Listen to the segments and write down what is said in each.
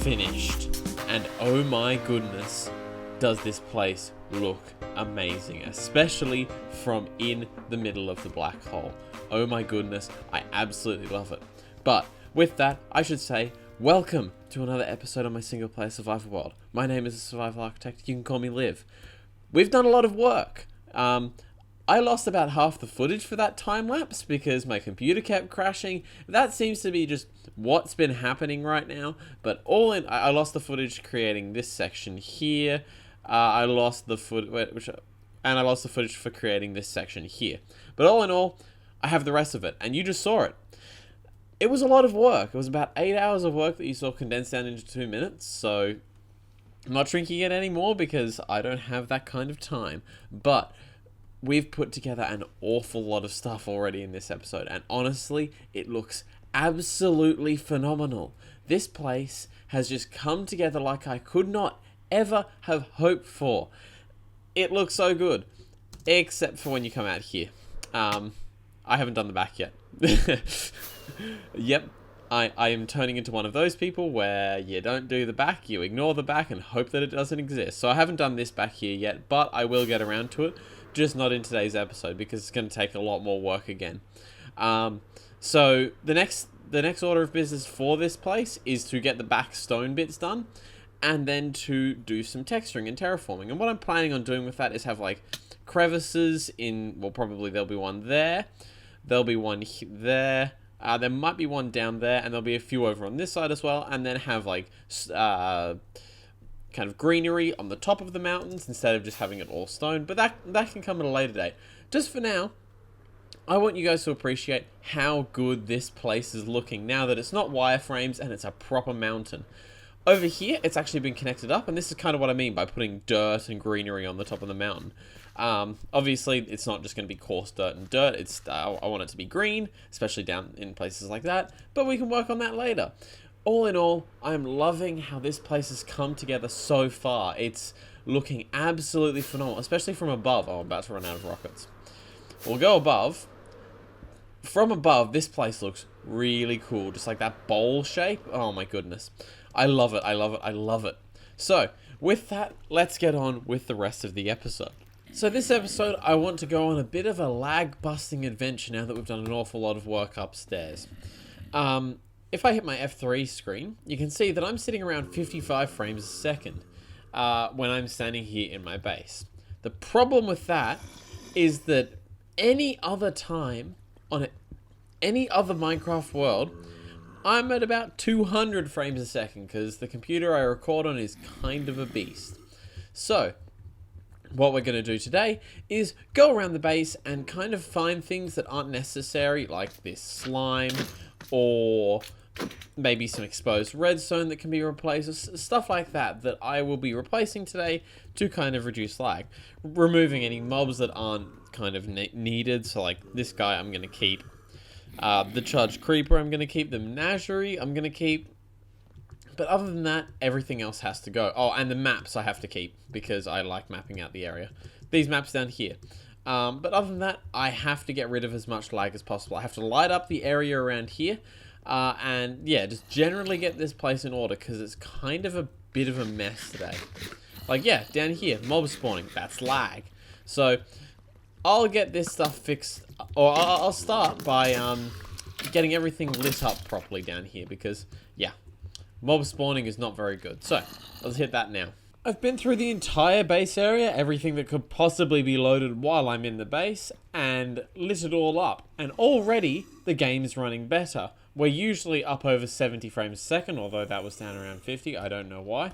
finished. And oh my goodness, does this place look amazing, especially from in the middle of the black hole. Oh my goodness, I absolutely love it. But with that, I should say, welcome to another episode of my single player survival world. My name is the Survival Architect, you can call me Liv. We've done a lot of work. I lost about half the footage for that time lapse because my computer kept crashing. That seems to be just what's been happening right now. But all in, I lost the footage creating this section here. I lost the footage, and I lost the footage for creating this section here. But all in all, I have the rest of it, and you just saw it. It was a lot of work. It was about 8 hours of work that you saw condensed down into 2 minutes. So I'm not shrinking it anymore because I don't have that kind of time. But we've put together an awful lot of stuff already in this episode, and honestly, it looks absolutely phenomenal. This place has just come together like I could not ever have hoped for. It looks so good, except for when you come out here. I haven't done the back yet. Yep, I am turning into one of those people where you don't do the back, you ignore the back and hope that it doesn't exist. So I haven't done this back here yet, but I will get around to it. Just not in today's episode because it's going to take a lot more work again. So the next order of business for this place is to get the back stone bits done, and then to do some texturing and terraforming. And what I'm planning on doing with that is have like crevices in. Well, probably there'll be one there. There'll be one there. There might be one down there, and there'll be a few over on this side as well. And then have like kind of greenery on the top of the mountains instead of just having it all stone. But that can come at a later date. Just for now, I want you guys to appreciate how good this place is looking now that it's not wireframes and it's a proper mountain. Over here, it's actually been connected up, and this is kind of what I mean by putting dirt and greenery on the top of the mountain. Obviously, it's not just going to be coarse dirt and dirt. I want it to be green, especially down in places like that, but we can work on that later. All in all, I'm loving how this place has come together so far. It's looking absolutely phenomenal, especially from above. Oh, I'm about to run out of rockets. We'll go above. From above, this place looks really cool. Just like that bowl shape. Oh my goodness. I love it. I love it. I love it. So, with that, let's get on with the rest of the episode. So this episode, I want to go on a bit of a lag-busting adventure now that we've done an awful lot of work upstairs. If I hit my F3 screen, you can see that I'm sitting around 55 frames a second when I'm standing here in my base. The problem with that is that any other time on any other Minecraft world, I'm at about 200 frames a second because the computer I record on is kind of a beast. So what we're going to do today is go around the base and kind of find things that aren't necessary, like this slime or maybe some exposed redstone that can be replaced, stuff like that that I will be replacing today to kind of reduce lag. Removing any mobs that aren't kind of needed, so like this guy I'm going to keep. The charged creeper I'm going to keep. The menagerie I'm going to keep. But other than that, everything else has to go. Oh, and the maps I have to keep because I like mapping out the area. These maps down here. But other than that, I have to get rid of as much lag as possible. I have to light up the area around here. And yeah, just generally get this place in order because it's kind of a bit of a mess today. Like, yeah, down here, mob spawning. That's lag. So I'll get this stuff fixed, or I'll start by getting everything lit up properly down here because, yeah, mob spawning is not very good. So let's hit that now. I've been through the entire base area, everything that could possibly be loaded while I'm in the base, and lit it all up. And already the game is running better. We're usually up over 70 frames a second, although that was down around 50. I don't know why.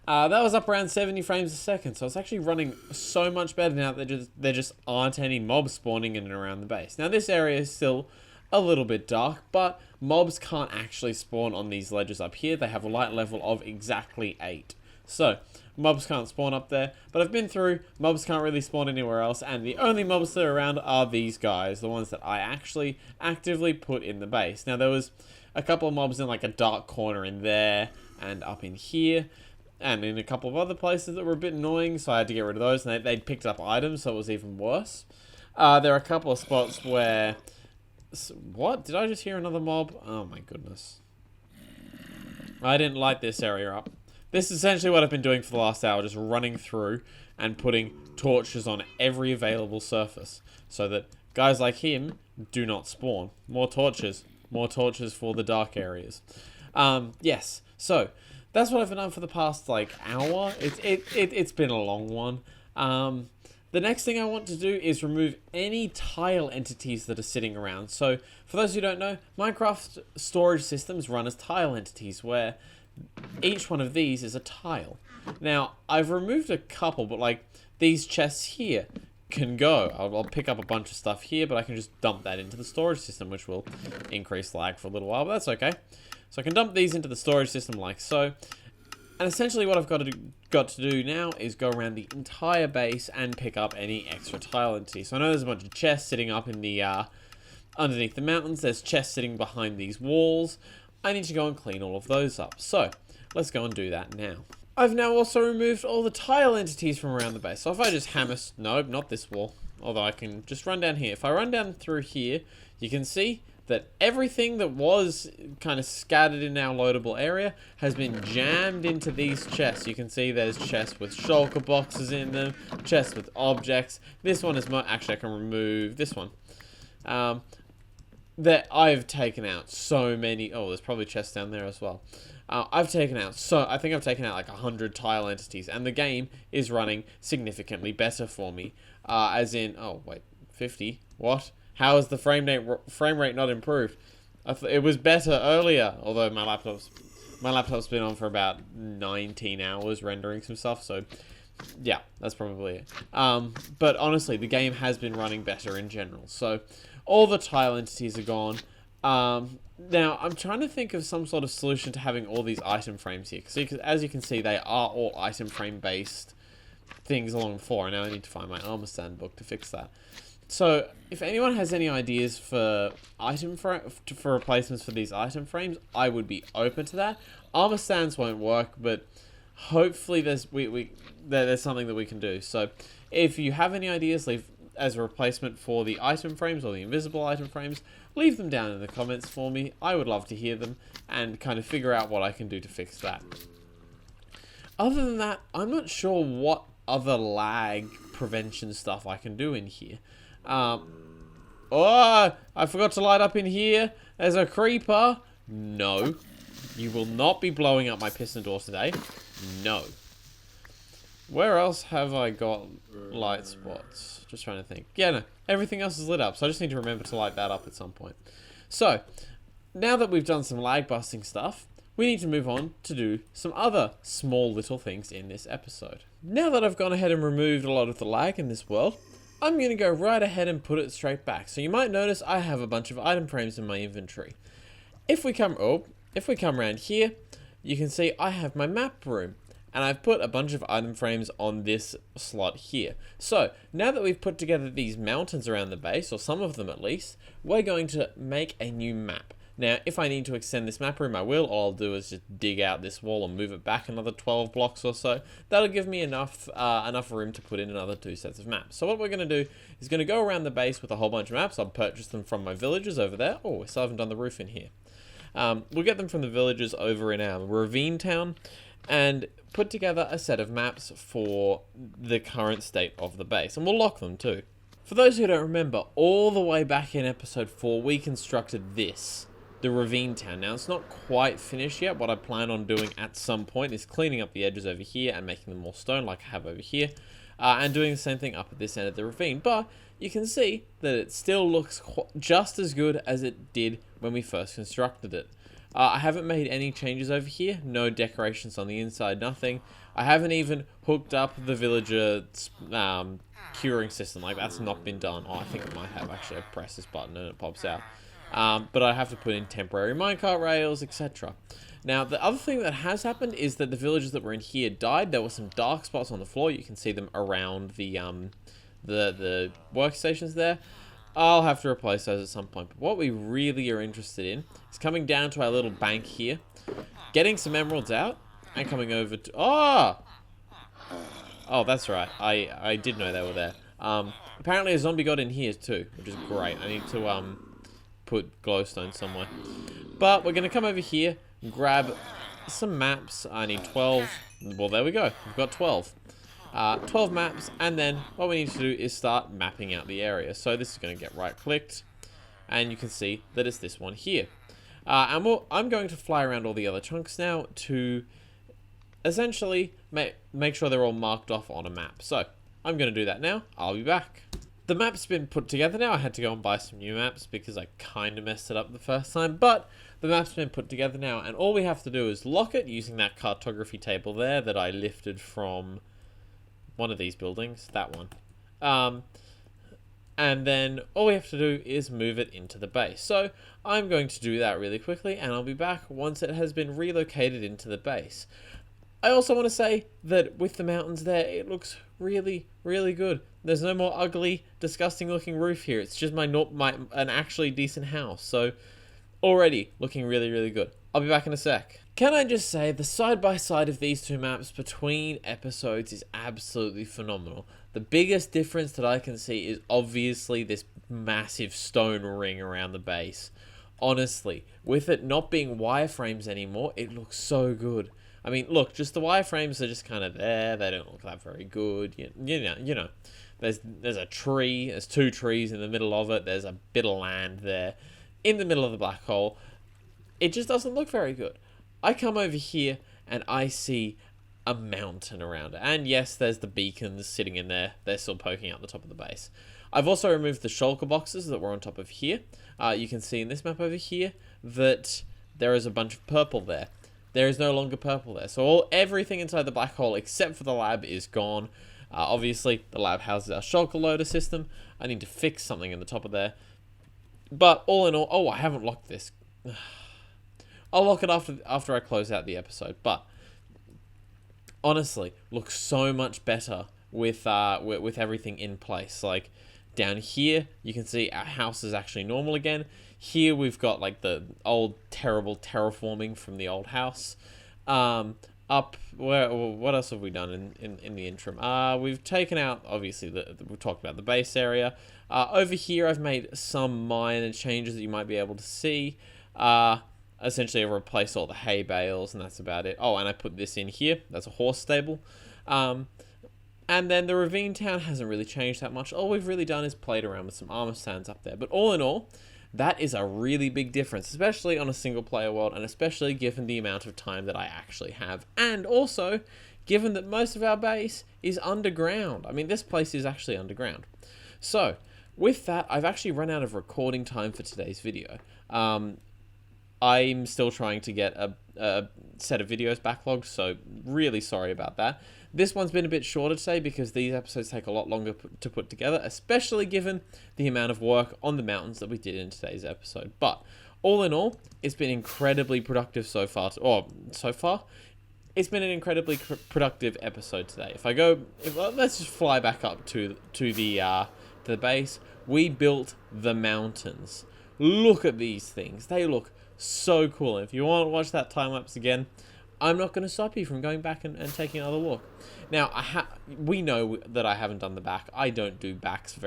That was up around 70 frames a second, so it's actually running so much better now that there just aren't any mobs spawning in and around the base. Now this area is still a little bit dark, but mobs can't actually spawn on these ledges up here. They have a light level of exactly 8. So mobs can't spawn up there, but I've been through, mobs can't really spawn anywhere else, and the only mobs that are around are these guys, the ones that I actually actively put in the base. Now there was a couple of mobs in like a dark corner in there, and up in here, and in a couple of other places that were a bit annoying, so I had to get rid of those, and they'd picked up items, so it was even worse. There are a couple of spots where... What? Did I just hear another mob? Oh my goodness. I didn't light this area up. This is essentially what I've been doing for the last hour, just running through and putting torches on every available surface so that guys like him do not spawn. More torches for the dark areas. Yes, so that's what I've been on for the past like hour. It's been a long one. The next thing I want to do is remove any tile entities that are sitting around. So, for those who don't know, Minecraft storage systems run as tile entities, where each one of these is a tile. Now, I've removed a couple, but like, these chests here can go. I'll pick up a bunch of stuff here, but I can just dump that into the storage system, which will increase lag for a little while, but that's okay. So I can dump these into the storage system like so. And essentially what I've got to do now is go around the entire base and pick up any extra tile entities. So I know there's a bunch of chests sitting up in the underneath the mountains. There's chests sitting behind these walls. I need to go and clean all of those up. So let's go and do that now. I've now also removed all the tile entities from around the base. So if I just hammer... Nope, not this wall. Although I can just run down here. If I run down through here, you can see that everything that was kind of scattered in our loadable area has been jammed into these chests. You can see there's chests with shulker boxes in them, chests with objects. This one is actually I can remove this one. That I've taken out so many. Oh, there's probably chests down there as well. I've taken out I think I've taken out like 100 tile entities, and the game is running significantly better for me. As in, oh wait, 50? What? How is the frame rate not improved? It was better earlier, although my laptop's been on for about 19 hours rendering some stuff, so yeah, that's probably it. But honestly, the game has been running better in general. So all the tile entities are gone. Now I'm trying to think of some sort of solution to having all these item frames here. Because as you can see, they are all item frame based things along the floor. And now I need to find my armor stand book to fix that. So, if anyone has any ideas for for replacements for these item frames, I would be open to that. Armor stands won't work, but hopefully there's something that we can do. So, if you have any ideas, leave as a replacement for the item frames or the invisible item frames, leave them down in the comments for me. I would love to hear them and kind of figure out what I can do to fix that. Other than that, I'm not sure what other lag prevention stuff I can do in here. Oh, I forgot to light up in here. There's a creeper. No. You will not be blowing up my piston door today. No. Where else have I got light spots? Just trying to think. Yeah, no. Everything else is lit up, so I just need to remember to light that up at some point. So, now that we've done some lag busting stuff, we need to move on to do some other small little things in this episode. Now that I've gone ahead and removed a lot of the lag in this world, I'm going to go right ahead and put it straight back. So you might notice I have a bunch of item frames in my inventory. If we come around here, you can see I have my map room. And I've put a bunch of item frames on this slot here. So, now that we've put together these mountains around the base, or some of them at least, we're going to make a new map. Now, if I need to extend this map room, I will. All I'll do is just dig out this wall and move it back another 12 blocks or so. That'll give me enough room to put in another 2 sets of maps. So what we're going to do is going to go around the base with a whole bunch of maps. I'll purchase them from my villagers over there. Oh, we still haven't done the roof in here. We'll get them from the villagers over in our ravine town and put together a set of maps for the current state of the base. And we'll lock them too. For those who don't remember, all the way back in episode 4, we constructed this. The ravine town. Now, it's not quite finished yet. What I plan on doing at some point is cleaning up the edges over here and making them more stone like I have over here. And doing the same thing up at this end of the ravine. But you can see that it still looks just as good as it did when we first constructed it. I haven't made any changes over here. No decorations on the inside, nothing. I haven't even hooked up the villager curing system. Like, that's not been done. Oh, I think it might have. Actually, I press this button and it pops out. But I have to put in temporary minecart rails, etc. Now, the other thing that has happened is that the villagers that were in here died. There were some dark spots on the floor. You can see them around the workstations there. I'll have to replace those at some point. But what we really are interested in is coming down to our little bank here, getting some emeralds out, and coming over to... Oh, that's right. I did know they were there. Apparently a zombie got in here too, which is great. I need to put glowstone somewhere. But we're going to come over here, grab some maps. I need 12. Well, there we go. We've got 12. 12 maps, and then what we need to do is start mapping out the area. So this is going to get right-clicked, and you can see that it's this one here. I'm going to fly around all the other chunks now to essentially make sure they're all marked off on a map. So I'm going to do that now. I'll be back. The map's been put together now. I had to go and buy some new maps because I kind of messed it up the first time, but the map's been put together now, and all we have to do is lock it using that cartography table there that I lifted from one of these buildings, that one. And then all we have to do is move it into the base. So I'm going to do that really quickly, and I'll be back once it has been relocated into the base. I also want to say that with the mountains there, it looks really, really good. There's no more ugly, disgusting looking roof here. It's just an actually decent house. So already looking really, really good. I'll be back in a sec. Can I just say, the side-by-side of these two maps between episodes is absolutely phenomenal. The biggest difference that I can see is obviously this massive stone ring around the base. Honestly, with it not being wireframes anymore, it looks so good. I mean, look, just the wireframes are just kind of there. They don't look that very good. You know. There's a tree. There's two trees in the middle of it. There's a bit of land there in the middle of the black hole. It just doesn't look very good. I come over here and I see a mountain around it. And yes, there's the beacons sitting in there. They're still poking out the top of the base. I've also removed the shulker boxes that were on top of here. You can see in this map over here that there is a bunch of purple there. There is no longer purple there. So everything inside the black hole except for the lab is gone. Obviously, the lab houses our shulker loader system. I need to fix something in the top of there. But all in all... Oh, I haven't locked this. I'll lock it after I close out the episode. But honestly, looks so much better with everything in place. Like down here, you can see our house is actually normal again. Here we've got like the old terrible terraforming from the old house. Up where? What else have we done in the interim? We've taken out obviously we've talked about the base area. Over here, I've made some minor changes that you might be able to see. Essentially, I replaced all the hay bales, and that's about it. Oh, and I put this in here. That's a horse stable. And then the ravine town hasn't really changed that much. All we've really done is played around with some armor stands up there. But all in all, that is a really big difference, especially on a single player world, and especially given the amount of time that I actually have. And also, given that most of our base is underground. I mean, this place is actually underground. So, with that, I've actually run out of recording time for today's video. I'm still trying to get a set of videos backlogged, so really sorry about that. This one's been a bit shorter today because these episodes take a lot longer to put together, especially given the amount of work on the mountains that we did in today's episode. But all in all, it's been incredibly productive so far. It's been an incredibly productive episode today. Let's just fly back up to the base. We built the mountains. Look at these things. They look so cool. And if you want to watch that time lapse again, I'm not going to stop you from going back and taking another look. Now, we know that I haven't done the back. I don't do backs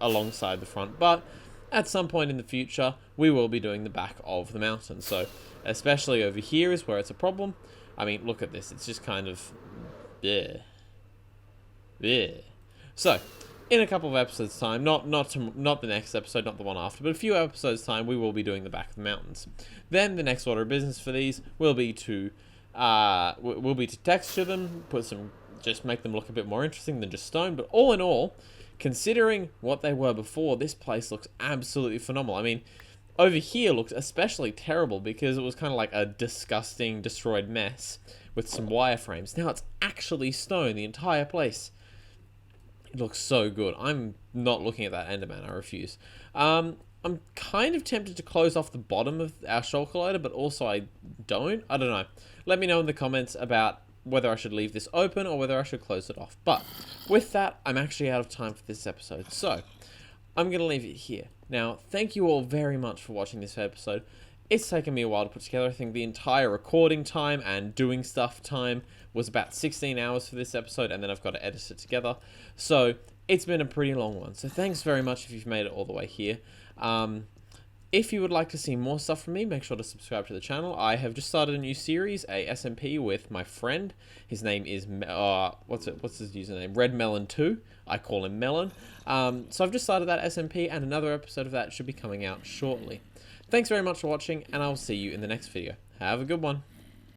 alongside the front, but at some point in the future, we will be doing the back of the mountain. So, especially over here is where it's a problem. I mean, look at this. It's just kind of... yeah. So, in a couple of episodes' time, not the next episode, not the one after, but a few episodes' time, we will be doing the back of the mountains. Then the next order of business for these will be to texture them, just make them look a bit more interesting than just stone. But all in all, considering what they were before, this place looks absolutely phenomenal. I mean, over here looked especially terrible because it was kind of like a disgusting, destroyed mess with some wireframes. Now it's actually stone, the entire place. It looks so good. I'm not looking at that Enderman, I refuse. I'm kind of tempted to close off the bottom of our shulker loader, but also I don't. I don't know. Let me know in the comments about whether I should leave this open or whether I should close it off. But with that, I'm actually out of time for this episode, so I'm going to leave it here. Now, thank you all very much for watching this episode. It's taken me a while to put together. I think the entire recording time and doing stuff time was about 16 hours for this episode, and then I've got to edit it together. So it's been a pretty long one. So thanks very much if you've made it all the way here. If you would like to see more stuff from me, make sure to subscribe to the channel. I have just started a new series, a SMP with my friend. His name is, what's his username? Red Melon 2. I call him Melon. So I've just started that SMP, and another episode of that should be coming out shortly. Thanks very much for watching, and I'll see you in the next video. Have a good one.